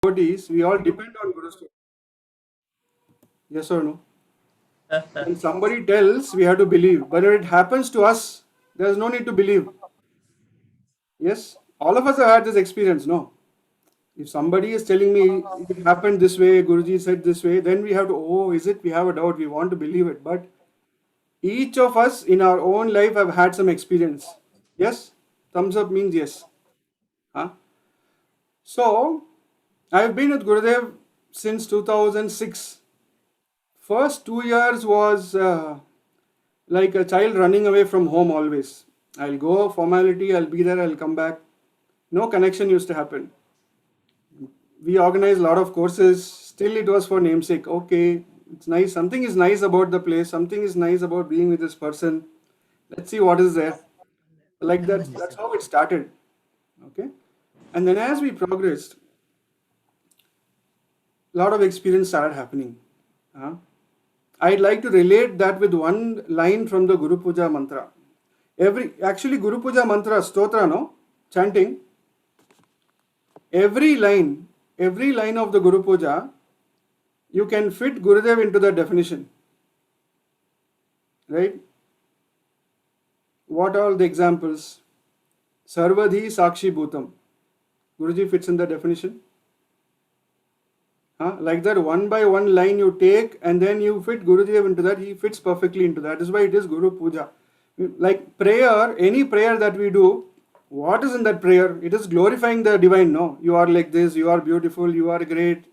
devotees, we all depend on Guru. Yes or no? When somebody tells, we have to believe. But when it happens to us, there is no need to believe. Yes? All of us have had this experience, no? If somebody is telling me it happened this way, Guruji said this way, then we have to, oh, is it? We have a doubt, we want to believe it. But each of us in our own life have had some experience. Yes? Thumbs up means yes. Huh? So, I've been with Gurudev since 2006. First 2 years was like a child running away from home always. I'll go, formality, I'll be there, I'll come back. No connection used to happen. We organized a lot of courses, still it was for namesake. Okay, it's nice. Something is nice about the place, something is nice about being with this person. Let's see what is there. Like that's how it started. Okay. And then as we progressed, a lot of experience started happening. Uh, I'd like to relate that with one line from the Guru Puja mantra. Actually Guru Puja mantra, stotra, no? Chanting, every line of the Guru Puja, you can fit Gurudev into the definition. Right? What are all the examples? Sarvadhi Sakshi Bhutam. Guruji fits in the definition. Like that, one by one line you take and then you fit Gurudev into that, he fits perfectly into that. That is why it is Guru Puja. Like prayer, any prayer that we do, what is in that prayer? It is glorifying the divine, no? You are like this, you are beautiful, you are great,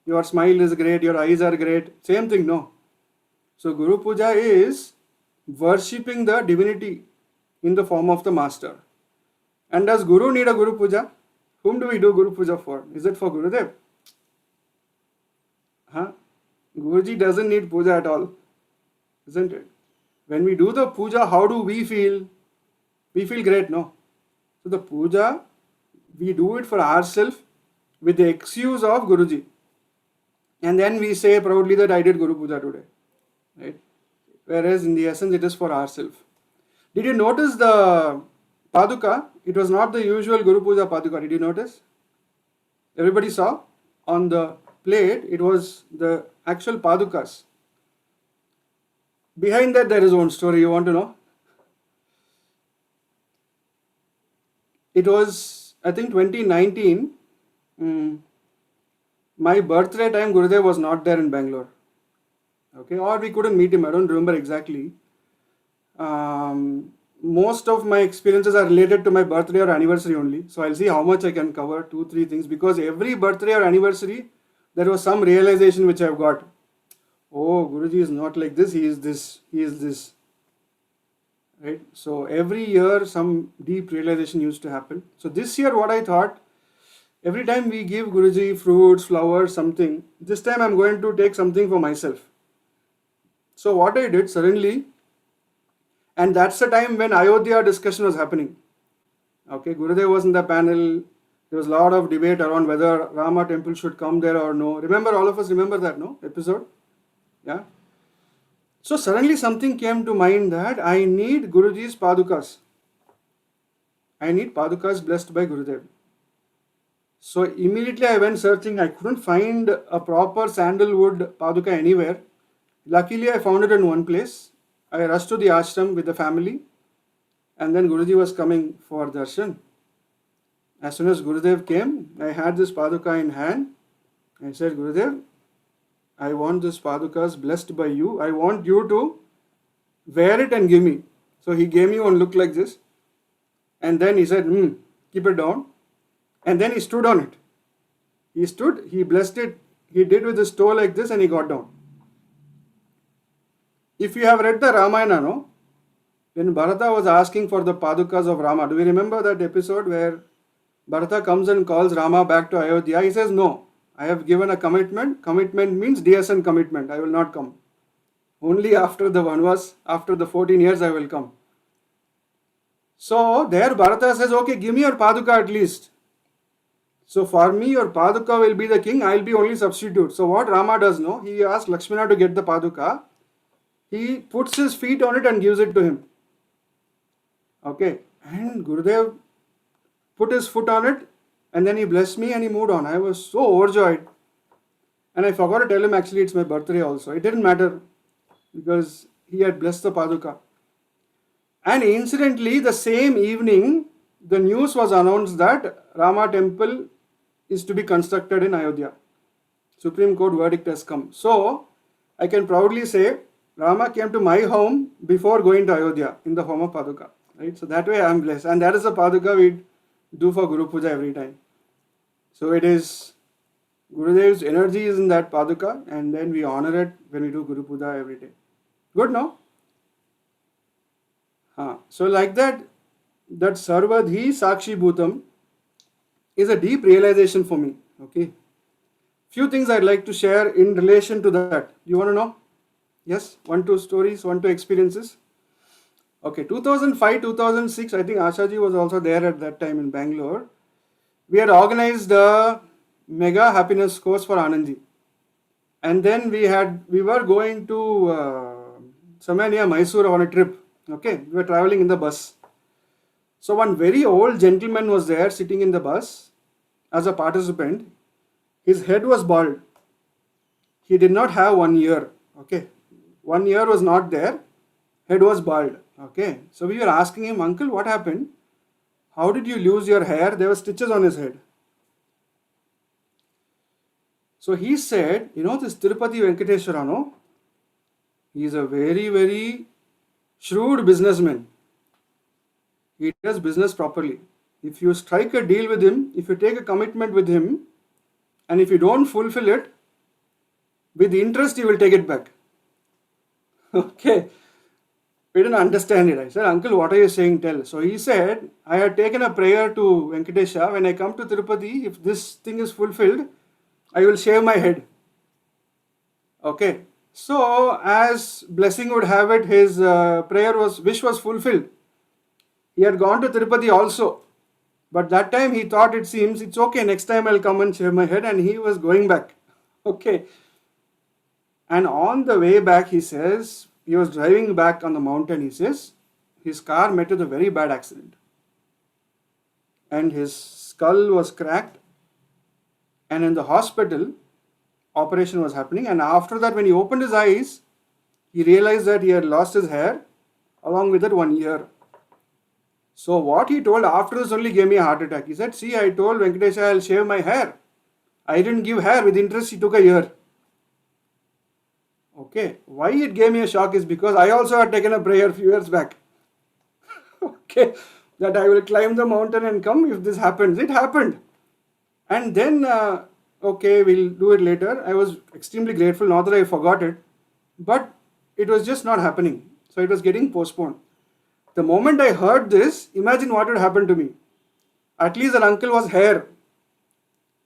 your smile is great, your eyes are great. Same thing, no? So Guru Puja is worshipping the divinity in the form of the master. And does Guru need a Guru Puja? Whom do we do Guru Puja for? Is it for Gurudev? Guruji doesn't need puja at all, isn't it? When we do the puja, how do we feel? We feel great, no? So the puja, we do it for ourselves with the excuse of Guruji. And then we say proudly that I did Guru Puja today. Right? Whereas in the essence, it is for ourselves. Did you notice the Paduka? It was not the usual Guru Puja Paduka. Did you notice? Everybody saw on the plate, it was the actual Padukas. Behind that, there is one story. You want to know? It was, I think, 2019. My birthday time, Gurudev was not there in Bangalore. Okay, or we couldn't meet him. I don't remember exactly. Most of my experiences are related to my birthday or anniversary only. So I'll see how much I can cover, 2-3 things. Because every birthday or anniversary, there was some realization which I've got. Oh, Guruji is not like this, he is this, he is this. Right? So every year some deep realization used to happen. So this year what I thought, every time we give Guruji fruits, flowers, something, this time I'm going to take something for myself. So what I did suddenly, and that's the time when Ayodhya discussion was happening. Okay, Gurudev was in the panel. There was a lot of debate around whether Rama temple should come there or no. Remember, all of us remember that, no? Episode? Yeah. So suddenly something came to mind that I need Guruji's Padukas. I need Padukas blessed by Gurudev. So immediately I went searching. I couldn't find a proper sandalwood Paduka anywhere. Luckily I found it in one place. I rushed to the ashram with the family. And then Guruji was coming for darshan. As soon as Gurudev came, I had this Paduka in hand. I said, Gurudev, I want this Padukas blessed by you. I want you to wear it and give me. So he gave me one look like this. And then he said, keep it down. And then he stood on it. He stood, he blessed it. He did with his toe like this and he got down. If you have read the Ramayana, no? When Bharata was asking for the Padukas of Rama, do we remember that episode where Bharata comes and calls Rama back to Ayodhya? He says, no, I have given a commitment. Commitment means DSN commitment. I will not come. Only after the Vanvas, after the 14 years, I will come. So there Bharata says, okay, give me your Paduka at least. So for me, your Paduka will be the king. I will be only substitute. So what Rama does, no? He asks Lakshmana to get the Paduka. He puts his feet on it and gives it to him. Okay. And Gurudev put his foot on it And then he blessed me and he moved on. I was so overjoyed. And I forgot to tell him actually it's my birthday also. It didn't matter because he had blessed the Paduka. And incidentally, the same evening, the news was announced that Rama temple is to be constructed in Ayodhya. Supreme Court verdict has come. So, I can proudly say Rama came to my home before going to Ayodhya in the form of Paduka. Right? So that way I am blessed. And that is the Paduka we do for Guru Puja every time. So it is Gurudev's energy is in that Paduka, and then we honor it when we do Guru Puja every day. Good, no? So like that Sarvadhi Sakshi Bhutam is a deep realization for me. Okay. Few things I'd like to share in relation to that. You want to know? Yes? 1-2 stories, 1-2 experiences. Okay, 2005, 2006, I think Ashaji was also there at that time in Bangalore. We had organized a mega happiness course for Anandji. And then we were going to somewhere near Mysore on a trip. Okay, we were traveling in the bus. So one very old gentleman was there sitting in the bus as a participant. His head was bald. He did not have 1 ear. Okay, 1 ear was not there. Head was bald. Okay, so we were asking him, Uncle, what happened? How did you lose your hair? There were stitches on his head. So he said, this Tirupati Venkateswara, no? He is a very, very shrewd businessman. He does business properly. If you strike a deal with him, if you take a commitment with him, and if you don't fulfill it, with interest, he will take it back. Okay. We didn't understand it. I said, Uncle, what are you saying? Tell. So he said, I had taken a prayer to Venkatesha. When I come to Tirupati, if this thing is fulfilled, I will shave my head. Okay. So, as blessing would have it, his wish was fulfilled. He had gone to Tirupati also. But that time he thought, it seems, it's okay, next time I'll come and shave my head, and he was going back. Okay. And on the way back, he says, he was driving back on the mountain, he says, his car met with a very bad accident. And his skull was cracked. And in the hospital, operation was happening. And after that, when he opened his eyes, he realized that he had lost his hair, along with it 1 ear. So what he told after this only gave me a heart attack. He said, see, I told Venkatesha I'll shave my hair. I didn't give hair. With interest, he took a ear. Okay. Why it gave me a shock is because I also had taken a prayer a few years back. Okay. That I will climb the mountain and come if this happens. It happened. And then, okay, we'll do it later. I was extremely grateful, not that I forgot it. But it was just not happening. So it was getting postponed. The moment I heard this, imagine what would happen to me. At least an uncle was hair.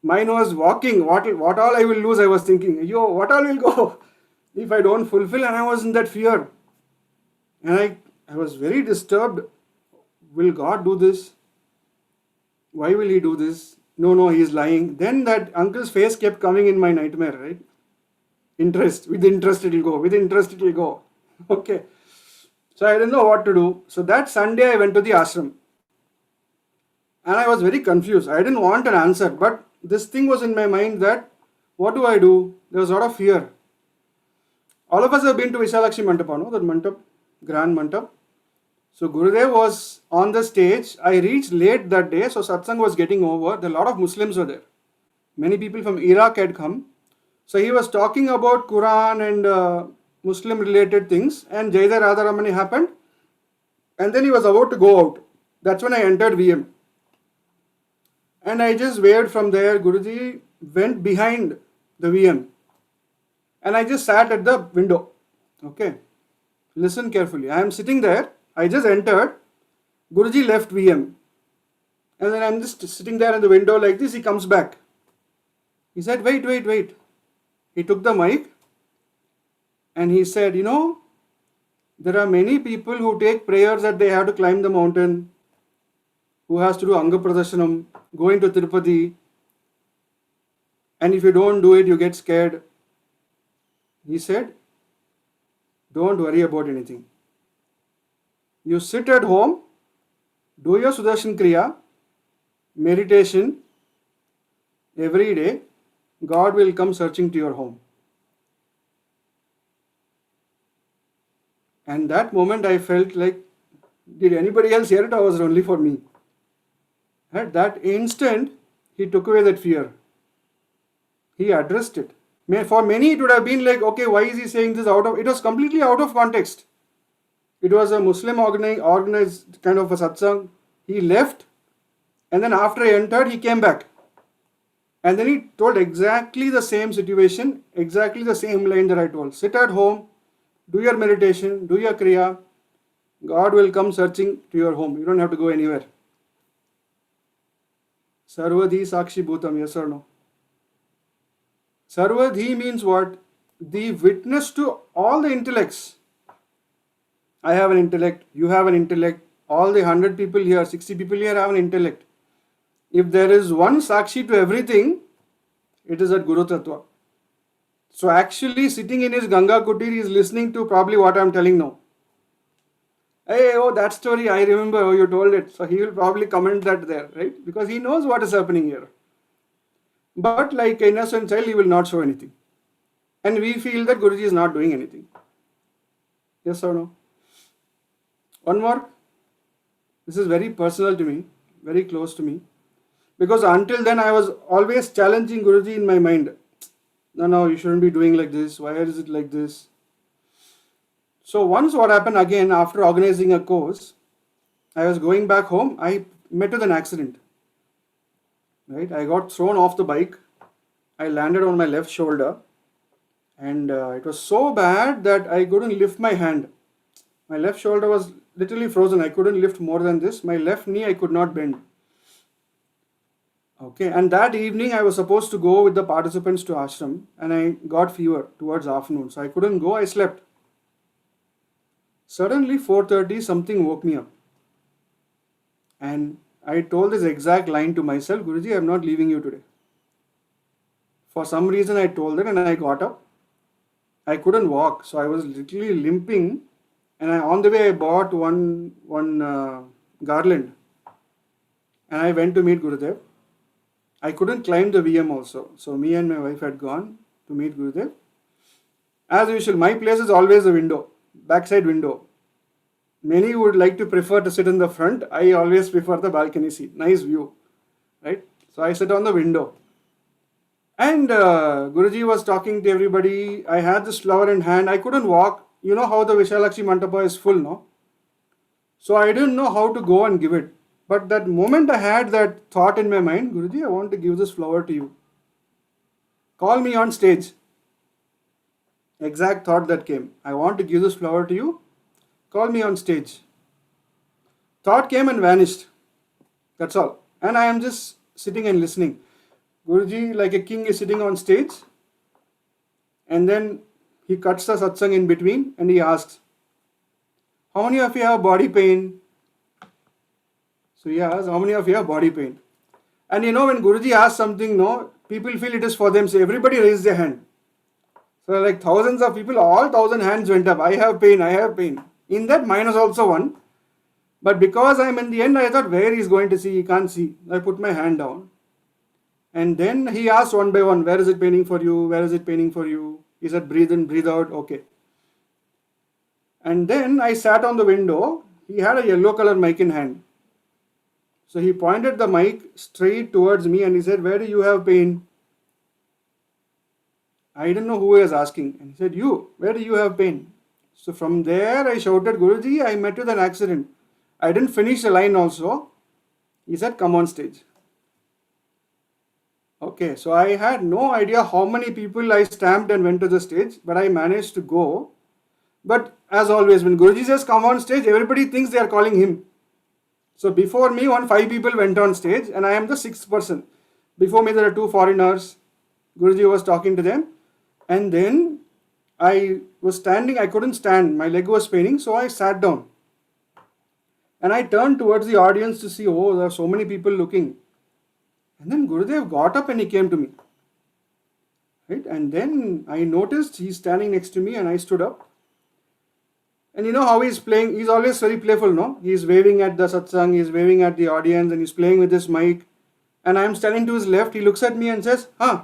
Mine was walking. What all I will lose, I was thinking. What all will go if I don't fulfill? And I was in that fear. And I was very disturbed. Will God do this? Why will he do this? No, he is lying. Then that uncle's face kept coming in my nightmare, right? With interest it will go. With interest it will go. Okay. So I didn't know what to do. So that Sunday I went to the ashram. And I was very confused. I didn't want an answer. But this thing was in my mind that, what do I do? There was a lot of fear. All of us have been to Vishalakshmi Mantapa, no? That Mantap, Grand Mantap. So Gurudev was on the stage. I reached late that day. So satsang was getting over. There a lot of Muslims were there. Many people from Iraq had come. So he was talking about Quran and Muslim related things, and Jayadar Radharamani happened, and then he was about to go out. That's when I entered VM. And I just waved from there. Guruji went behind the VM. And I just sat at the window. Okay. Listen carefully. I am sitting there. I just entered. Guruji left VM. And then I'm just sitting there in the window like this. He comes back. He said, wait. He took the mic. And he said, there are many people who take prayers that they have to climb the mountain, who has to do Anga Pradashanam, going to Tirupati, and if you don't do it, you get scared. He said, don't worry about anything. You sit at home, do your Sudarshan Kriya, meditation, every day, God will come searching to your home. And that moment I felt like, did anybody else hear it or was it only for me? At that instant, he took away that fear. He addressed it. For many, it would have been like, okay, why is he saying this out of... It was completely out of context. It was a Muslim organized kind of a satsang. He left, and then after I entered, he came back. And then he told exactly the same situation, exactly the same line that I told. Sit at home, do your meditation, do your kriya. God will come searching to your home. You don't have to go anywhere. Sarvadhi Sakshi Bhutam, yes or no? Sarvadhi means what? The witness to all the intellects. I have an intellect, you have an intellect, all the 100 people here, 60 people here have an intellect. If there is one Sakshi to everything, it is at Guru Tattva. So actually sitting in his Ganga Kutir, he is listening to probably what I am telling now. Hey, oh, that story, I remember, oh, you told it. So he will probably comment that there, right? Because he knows what is happening here. But like an innocent child, he will not show anything. And we feel that Guruji is not doing anything. Yes or no? One more. This is very personal to me, very close to me. Because until then, I was always challenging Guruji in my mind. No, you shouldn't be doing like this. Why is it like this? So once what happened again, after organizing a course, I was going back home, I met with an accident. Right? I got thrown off the bike. I landed on my left shoulder. And it was so bad that I couldn't lift my hand. My left shoulder was literally frozen. I couldn't lift more than this. My left knee I could not bend. Okay, and that evening I was supposed to go with the participants to ashram, and I got fever towards afternoon. So I couldn't go, I slept. Suddenly 4:30 something woke me up. And I told this exact line to myself, Guruji, I am not leaving you today. For some reason I told it and I got up. I couldn't walk, so I was literally limping. And on the way I bought one garland. And I went to meet Gurudev. I couldn't climb the VM also. So me and my wife had gone to meet Gurudev. As usual, my place is always the window, backside window. Many would like to prefer to sit in the front. I always prefer the balcony seat. Nice view, right? So I sit on the window. And Guruji was talking to everybody. I had this flower in hand. I couldn't walk. You know how the Vishalakshi Mantapa is full, no? So I didn't know how to go and give it. But that moment I had that thought in my mind, Guruji, I want to give this flower to you. Call me on stage. Exact thought that came. I want to give this flower to you. Call me on stage. Thought came and vanished. That's all. And I am just sitting and listening. Guruji, like a king, is sitting on stage. And then he cuts the satsang in between and he asks, how many of you have body pain? So he asks, how many of you have body pain? And you know, when Guruji asks something, no, people feel it is for them. So everybody raised their hand. So like thousands of people, all 1,000 hands went up. I have pain, I have pain. In that, mine was also one. But because I'm in the end, I thought, where he's going to see? He can't see. I put my hand down. And then he asked one by one, where is it paining for you? Where is it paining for you? He said, breathe in, breathe out. Okay. And then I sat on the window. He had a yellow color mic in hand. So he pointed the mic straight towards me and he said, where do you have pain? I didn't know who he was asking. And he said, you, where do you have pain? So from there I shouted, Guruji, I met with an accident. I didn't finish the line also. He said, come on stage. Okay, so I had no idea how many people I stamped and went to the stage, but I managed to go. But as always, when Guruji says come on stage, everybody thinks they are calling him. So before me, 5 people went on stage and I am the 6th person. Before me, there are 2 foreigners. Guruji was talking to them. And then I was standing, I couldn't stand. My leg was paining, so I sat down. And I turned towards the audience to see, oh, there are so many people looking. And then Gurudev got up and he came to me. Right? And then I noticed he's standing next to me and I stood up. And you know how he's playing, he's always very playful, no? He's waving at the satsang, he's waving at the audience and he's playing with his mic. and I am standing to his left. He looks at me and says, "Huh,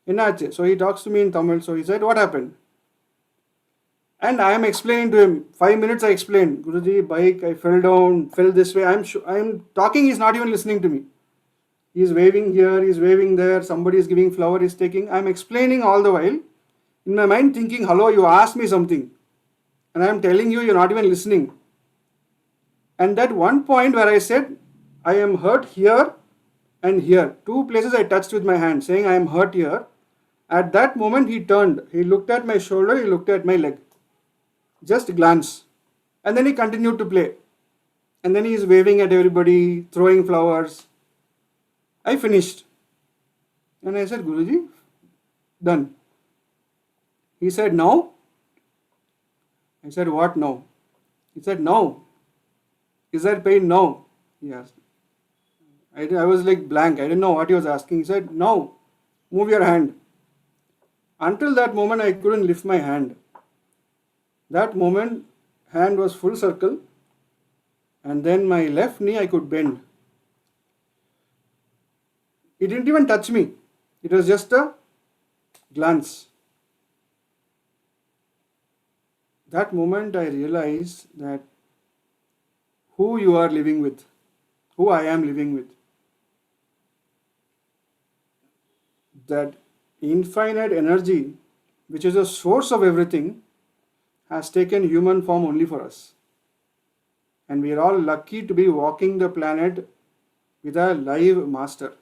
ennachu?" So he talks to me in Tamil. So he said, "What happened?" And I am explaining to him. 5 minutes I explained, Guruji, bike, I fell down, fell this way. I'm talking, he's not even listening to me. He's waving here, he's waving there, somebody is giving flower, he's taking. I'm explaining all the while. In my mind thinking, hello, you asked me something. And I'm telling you, you're not even listening. And that one point where I said, I am hurt here and here. Two places I touched with my hand, saying I am hurt here. At that moment he turned. He looked at my shoulder, he looked at my leg. Just a glance. And then he continued to play. And then he is waving at everybody, throwing flowers. I finished. And I said, Guruji, done. He said, now? I said, what now? He said, now. Is there pain now? He asked. I was like blank. I didn't know what he was asking. He said, now. Move your hand. Until that moment, I couldn't lift my hand. That moment, hand was full circle. And then my left knee, I could bend. He didn't even touch me. It was just a glance. That moment I realized that who you are living with, who I am living with, that infinite energy, which is the source of everything, has taken human form only for us. And we are all lucky to be walking the planet with a live master.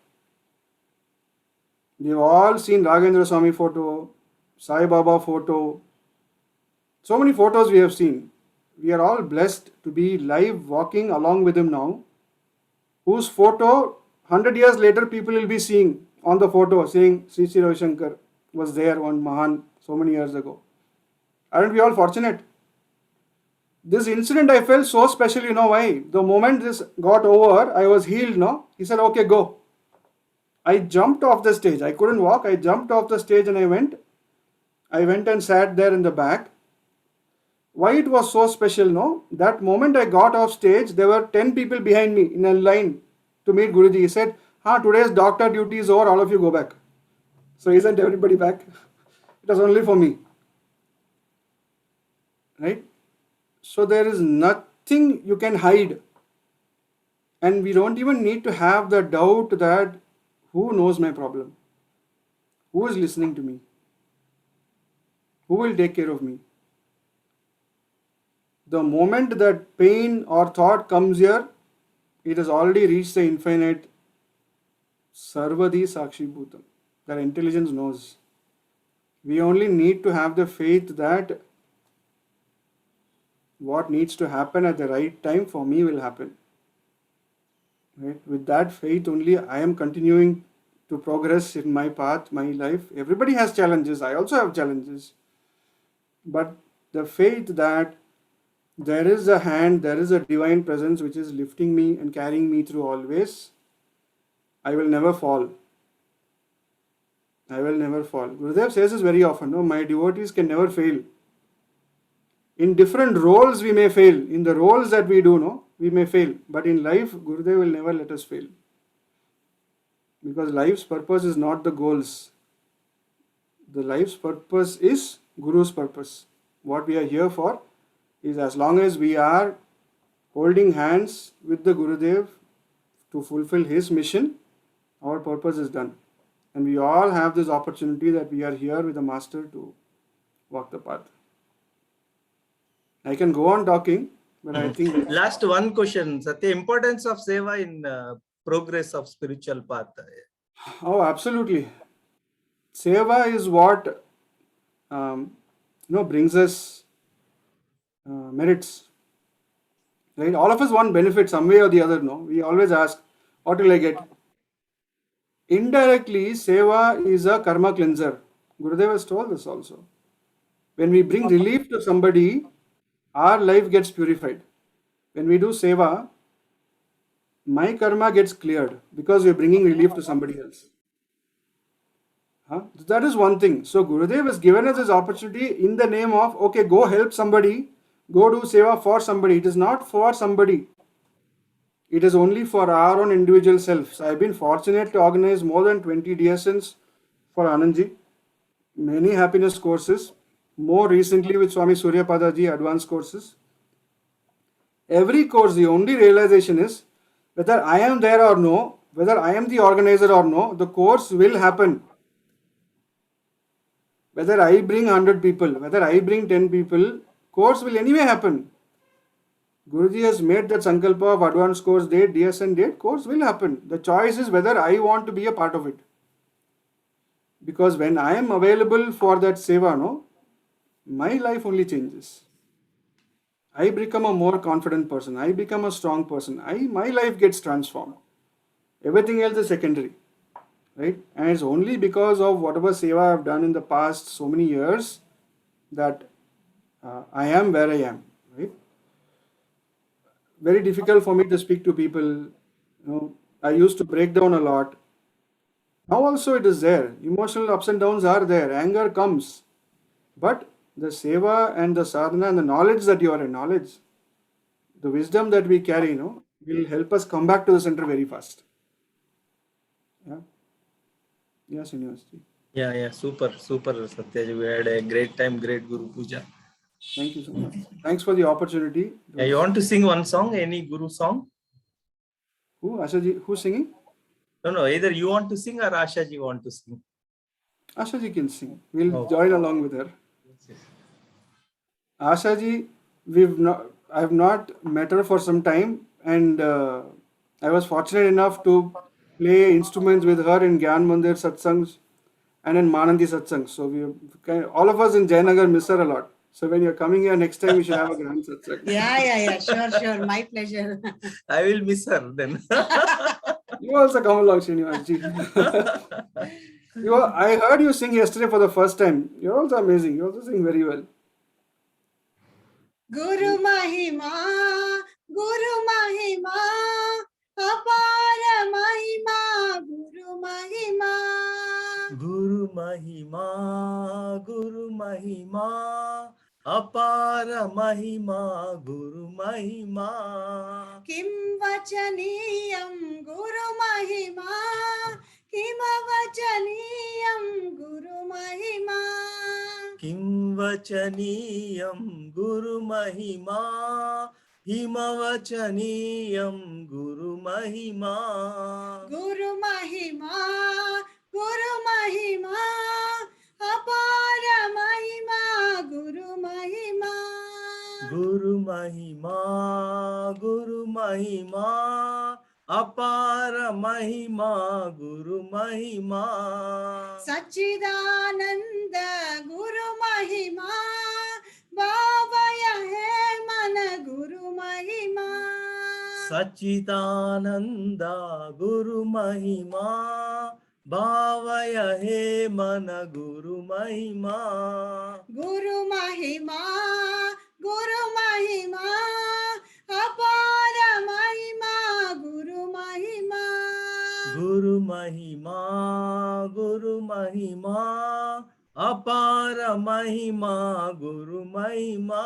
We've all seen Raghavendra Swami photo, Sai Baba photo. So many photos we have seen. We are all blessed to be live walking along with him now, whose photo 100 years later people will be seeing on the photo saying Sri Sri Ravi Shankar was there on Mahan so many years ago. Aren't we all fortunate? This incident I felt so special, you know why? The moment this got over, I was healed, no? He said, okay, go. I jumped off the stage. I couldn't walk. I jumped off the stage and I went and sat there in the back. Why it was so special, no? That moment I got off stage, there were 10 people behind me in a line to meet Guruji. He said, today's doctor duty is over, all of you go back. So he sent everybody back. It was only for me. Right? So there is nothing you can hide. And we don't even need to have the doubt that who knows my problem? Who is listening to me? Who will take care of me? The moment that pain or thought comes here, it has already reached the infinite Sarvadi Sakshi Bhutam. That intelligence knows. We only need to have the faith that what needs to happen at the right time for me will happen. Right? With that faith only, I am continuing to progress in my path, my life. Everybody has challenges. I also have challenges. But the faith that there is a hand, there is a divine presence which is lifting me and carrying me through always. I will never fall. I will never fall. Gurudev says this very often, no, my devotees can never fail. In different roles we may fail. In the roles that we do, no, we may fail. But in life, Gurudev will never let us fail. Because life's purpose is not the goals. The life's purpose is Guru's purpose. What we are here for is as long as we are holding hands with the Gurudev to fulfill his mission, our purpose is done. And we all have this opportunity that we are here with the Master to walk the path. I can go on talking, but I think... Last one question, Satya, importance of seva in progress of spiritual path. Oh, absolutely. Seva is what brings us merits. Right? All of us want benefit some way or the other. No, we always ask, what will I get? Indirectly, seva is a karma cleanser. Gurudev has told us also. When we bring relief to somebody, our life gets purified. When we do seva, my karma gets cleared because we are bringing relief to somebody else. That is one thing. So Gurudev has given us this opportunity in the name of, okay, go help somebody, go do seva for somebody. It is not for somebody. It is only for our own individual selves. I've been fortunate to organize more than 20 DSNs for Anandji, many happiness courses, more recently with Swami Surya Padaji, advanced courses. Every course, the only realization is whether I am there or no, whether I am the organizer or no, the course will happen. Whether I bring 100 people, whether I bring 10 people, course will anyway happen. Guruji has made that sankalpa of advanced course date, DSN date, course will happen. The choice is whether I want to be a part of it. Because when I am available for that seva, no, my life only changes. I become a more confident person. I become a strong person. My life gets transformed. Everything else is secondary, right? And it's only because of whatever seva I've done in the past so many years that I am where I am, right? Very difficult for me to speak to people. I used to break down a lot. Now also it is there. Emotional ups and downs are there. Anger comes. But the seva and the sadhana and the knowledge that you are in, knowledge, the wisdom that we carry, will help us come back to the center very fast. Yeah. Yes, University. Yeah, super, Satyaji. We had a great time, great Guru Puja. Thank you so much. Thanks for the opportunity. Yeah, you want to sing one song, any Guru song? Who? Ashaji, who's singing? No, either you want to sing or Ashaji want to sing. Ashaji can sing. We'll Okay. join along with her. Yes. Ashaji, I've not met her for some time, and I was fortunate enough to play instruments with her in Gyan Mandir satsangs and in Manandi satsangs. So all of us in Jayanagar miss her a lot. So when you're coming here next time, we should have a grand satsang. Yeah. Sure. My pleasure. I will miss her then. You also come along, Srinivasji. I heard you sing yesterday for the first time. You're also amazing. You also sing very well. Guru Mahima, Apara Mahima, Guru Mahima. Guru Mahima, Guru Mahima, Apara Mahima, Guru Mahima. Kim Vachaniyam, Guru Mahima, Kim Vachaniyam, Guru Mahima. Kim Vachaniyam, Guru Mahima, Himavachaniyam, Guru Mahima. Guru Mahima, Apara Mahima, Guru Mahima. Guru Mahima, Guru Mahima, Apara Mahima, Guru Mahima. Satchidananda Guru Mahima, Bhavaya He Mana Guru Mahima. Satchidananda Guru Mahima, Bhavaya He Mana Guru Mahima. Guru Mahima, Apara Mahima, Guru Mahima. Guru Mahima, Guru Mahima, Apara Mahima, Guru Mahima.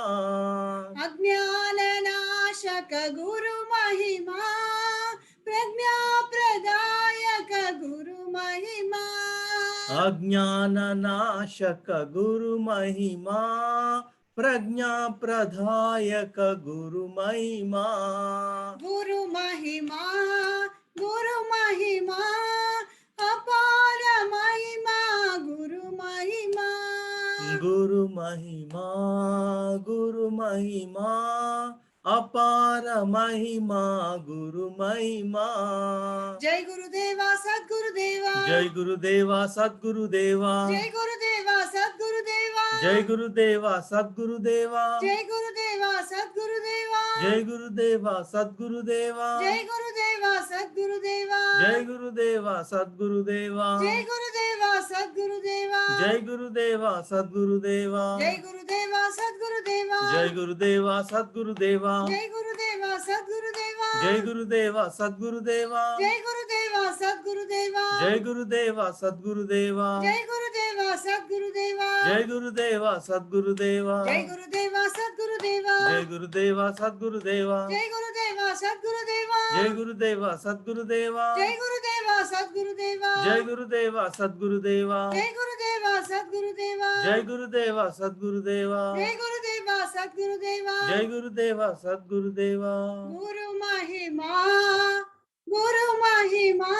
Ajnana Nashaka Guru Mahima, Prajna Pradayaka Guru Mahima. Ajnana Nashaka Guru Mahima, Prajna Pradayaka Guru Mahima. Guru Mahima, Apara Mahima, Guru Mahima. Guru Mahima, Guru Mahima, Apara Mahima, Guru Mahima. Jai Guru Deva, Sadguru Deva. Jai Guru Deva, Sadguru Deva. Jai Guru Deva, Sadguru Deva. Jai Guru Deva, Sadguru Deva. Jai Guru Deva, Sadguru Deva. Jai Guru Deva, Sadguru Deva. Jai Guru Deva, Sadguru Deva. Jai Guru Deva, Sadguru Deva. Jai Guru Deva, Sadguru Deva. Jai Guru Deva, Sadguru Deva. Jai Guru Deva, Sadguru Deva. Jai Guru Deva, Sadguru Deva. Jai Guru Deva, Sadguru Deva. Jai Guru Deva, Sadguru Deva. Jai Guru Deva, Sadguru Deva. Jai Guru Deva, Sadguru Deva. Jai Guru Deva, Sadgurudeva. Jai Gurudeva Sadgurudeva. Jai Gurudeva Sadgurudeva. Jai Gurudeva Sadgurudeva. Jai Gurudeva Sadgurudeva. Jai Gurudeva Sadgurudeva. Jai Gurudeva Sadgurudeva. Jai Gurudeva Sadgurudeva. Jai Gurudeva Sadgurudeva. Jai Gurudeva Sadgurudeva. Jai Gurudeva Sadgurudeva. Jai Gurudeva Sadgurudeva. Guru Mahima, Guru Mahima,